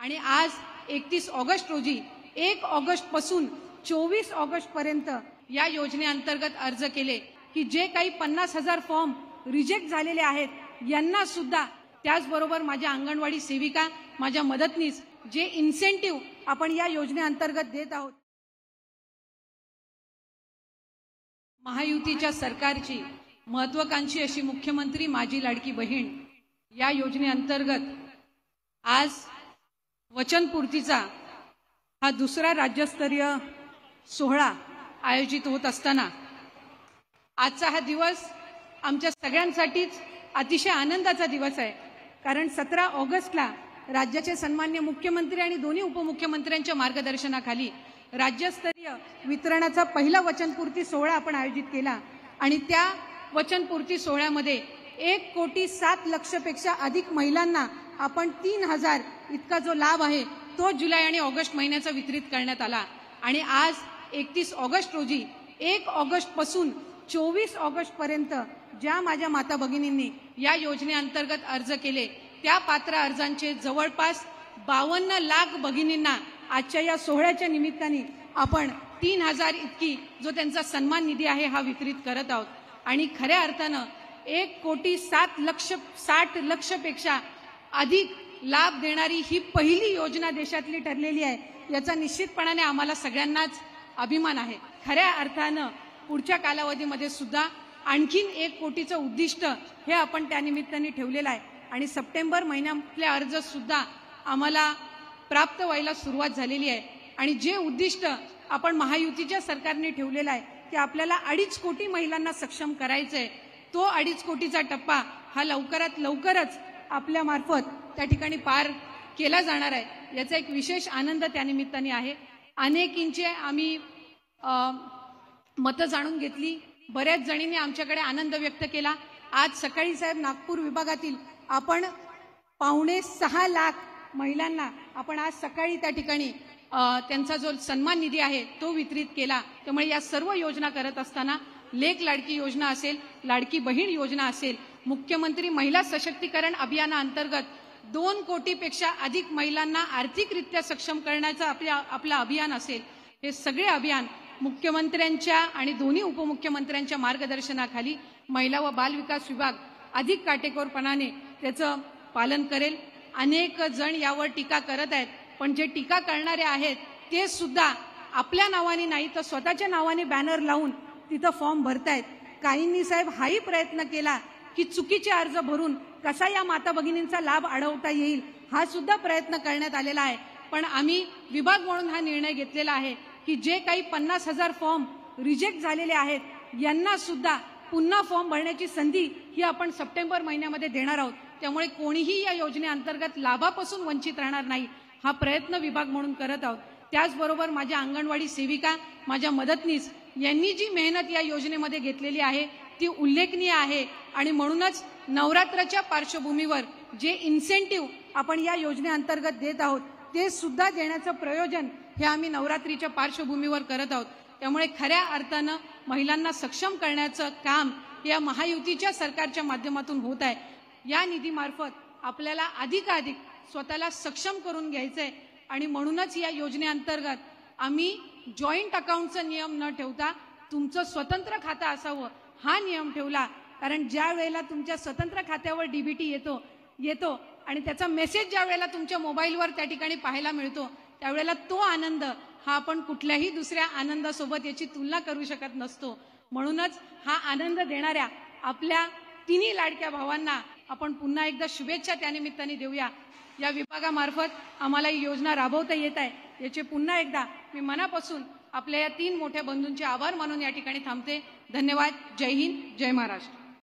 आणि आज 31 ऑगस्ट रोजी 1 ऑगस्ट पासून 24 ऑगस्ट पर्यंत या योजनेअंतर्गत अर्ज केले की जे काही 50,000 फॉर्म रिजेक्ट झालेले आहेत यांना सुद्धा, त्याचबरोबर माझ्या अंगणवाडी सेविका, माझ्या मदतनीस जे इन्सेंटिव्ह आपण या योजनेअंतर्गत देत आहोत, महायुतीच्या सरकारची महत्वाकांक्षी अशी मुख्यमंत्री माझी लाडकी बहीण या योजनेअंतर्गत आज वचनपूर्तीचा हा दुसरा राज्यस्तरीय सोहळा आयोजित होत असताना आजचा हा दिवस आमच्या सगळ्यांसाठीच अतिशय आनंदाचा दिवस आहे। कारण 17 ऑगस्टला राज्याचे सन्मान्य मुख्यमंत्री आणि दोन्ही उपमुख्यमंत्र्यांच्या मार्गदर्शनाखाली राज्यस्तरीय वितरणाचा पहिला वचनपूर्ती सोहळा आपण आयोजित केला आणि त्या वचनपूर्ती सोहळ्यामध्ये 1,07,00,000 पेक्षा अधिक महिलांना आपण 3,000 इतका जो लाभ आहे तो जुलै आणि ऑगस्ट महिन्याचा वितरित करण्यात आला। आणि आज 31 ऑगस्ट रोजी 1 ऑगस्ट पासून 24 ऑगस्ट पर्यंत ज्या माझ्या माता भगिनींनी या योजनेअंतर्गत अर्ज केले त्या पात्र अर्जांचे जवळपास 52 लाख भगिनींना आजच्या या सोहळ्याच्या निमित्ताने आपण 3,000 इतकी जो त्यांचा सन्मान निधी आहे हा वितरित करत आहोत। आणि खऱ्या अर्थानं 1,60,00,000 पेक्षा अधिक लाभ देणारी ही पहिली योजना देशातली ठरलेली आहे। याचा निश्चितपणाने आम्हाला सगळ्यांनाच अभिमान आहे। खऱ्या अर्थानं पुढच्या कालावधीमध्ये सुद्धा आणखीन 1 कोटीचं उद्दिष्ट हे आपण त्या निमित्ताने ठेवलेलं आहे आणि सप्टेंबर महिन्यातले अर्ज सुद्धा आम्हाला प्राप्त व्हायला सुरुवात झालेली आहे। आणि जे उद्दिष्ट आपण महायुतीच्या सरकारने ठेवलेलं आहे की आपल्याला 2.5 कोटी महिलांना सक्षम करायचंय, तो 2.5 कोटीचा टप्पा हा लवकरात लवकरच आपल्या मार्फत त्या ठिकाणी पार केला जाणार आहे। याचा एक विशेष आनंद त्या निमित्ताने आहे। अनेकींचे आम्ही मतं जाणून घेतली, बऱ्याच जणींनी आमच्याकडे आनंद व्यक्त केला। आज सकाळी साहेब नागपूर विभागातील आपण 5.6 लाख महिलांना आपण आज सकाळी त्या ठिकाणी त्यांचा जो सन्मान निधी आहे तो वितरित केला। त्यामुळे या सर्व योजना करत असताना लेक लाडकी योजना असेल, लाडकी बहीण योजना असेल, मुख्यमंत्री महिला सशक्तीकरण अभियानाअंतर्गत 2 कोटीपेक्षा अधिक महिलांना आर्थिकरित्या सक्षम करण्याचं आपलं अभियान असेल, हे सगळे अभियान मुख्यमंत्र्यांच्या आणि दोन्ही उपमुख्यमंत्र्यांच्या मार्गदर्शनाखाली महिला व बाल विकास विभाग अधिक काटेकोरपणाने त्याचं पालन करेल। अनेक जण यावर टीका करत आहेत, पण जे टीका करणारे आहेत ते सुद्धा आपल्या नावाने नाही तर स्वतःच्या नावाने बॅनर लावून तिथं फॉर्म भरतायत। काहींनी साहेब हाही प्रयत्न केला की चुकीचे अर्ज भरून कसा या माता भगिनींचा लाभ अडवता येईल, हा सुद्धा प्रयत्न करण्यात आलेला आहे। पण आम्ही विभाग म्हणून हा निर्णय घेतलेला आहे की जे काही 50,000 फॉर्म रिजेक्ट झालेले आहेत यांना सुद्धा पुन्हा फॉर्म भरण्याची संधी ही आपण सप्टेंबर महिन्यामध्ये देणार आहोत। त्यामुळे कोणीही या योजनेअंतर्गत लाभापासून वंचित राहणार नाही, हा प्रयत्न विभाग म्हणून करत आहोत। त्याचबरोबर माझ्या अंगणवाडी सेविका, माझ्या मदतनीस यांनी जी मेहनत या योजनेमध्ये घेतलेली आहे ती उल्लेखनीय आहे। आणि म्हणूनच नवरात्राच्या पार्श्वभूमीवर जे इन्सेंटिव्ह आपण या योजनेअंतर्गत देत आहोत ते सुद्धा देण्याचं प्रयोजन हे आम्ही नवरात्रीच्या पार्श्वभूमीवर करत आहोत। त्यामुळे खऱ्या अर्थानं महिलांना सक्षम करण्याचं काम या महायुतीच्या सरकारच्या माध्यमातून होत आहे। या निधीमार्फत आपल्याला अधिकाधिक स्वतःला सक्षम करून घ्यायचंय आणि म्हणूनच या योजनेअंतर्गत आम्ही जॉईंट अकाउंटचा नियम न ठेवता तुमचं स्वतंत्र खातं असावं हा नियम ठेवला। कारण ज्या वेळेला तुमच्या स्वतंत्र खात्यावर डीबीटी येतो आणि त्याचा मेसेज ज्या वेळेला तुमच्या मोबाईलवर त्या ठिकाणी पाहायला मिळतो त्यावेळेला तो आनंद हा आपण कुठल्याही दुसऱ्या आनंदासोबत याची तुलना करू शकत नसतो। म्हणूनच हा आनंद देणाऱ्या आपल्या तिन्ही लाडक्या भावांना आपण पुन्हा एकदा शुभेच्छा त्यानिमित्ताने देऊया। या विभागामार्फत आम्हाला ही योजना राबवता येत आहे, याचे पुन्हा एकदा मी मनापासून आपल्या या 3 मोठ्या बंधूंचे आभार मानून या ठिकाणी थांबते। धन्यवाद। जय हिंद, जय महाराष्ट्र।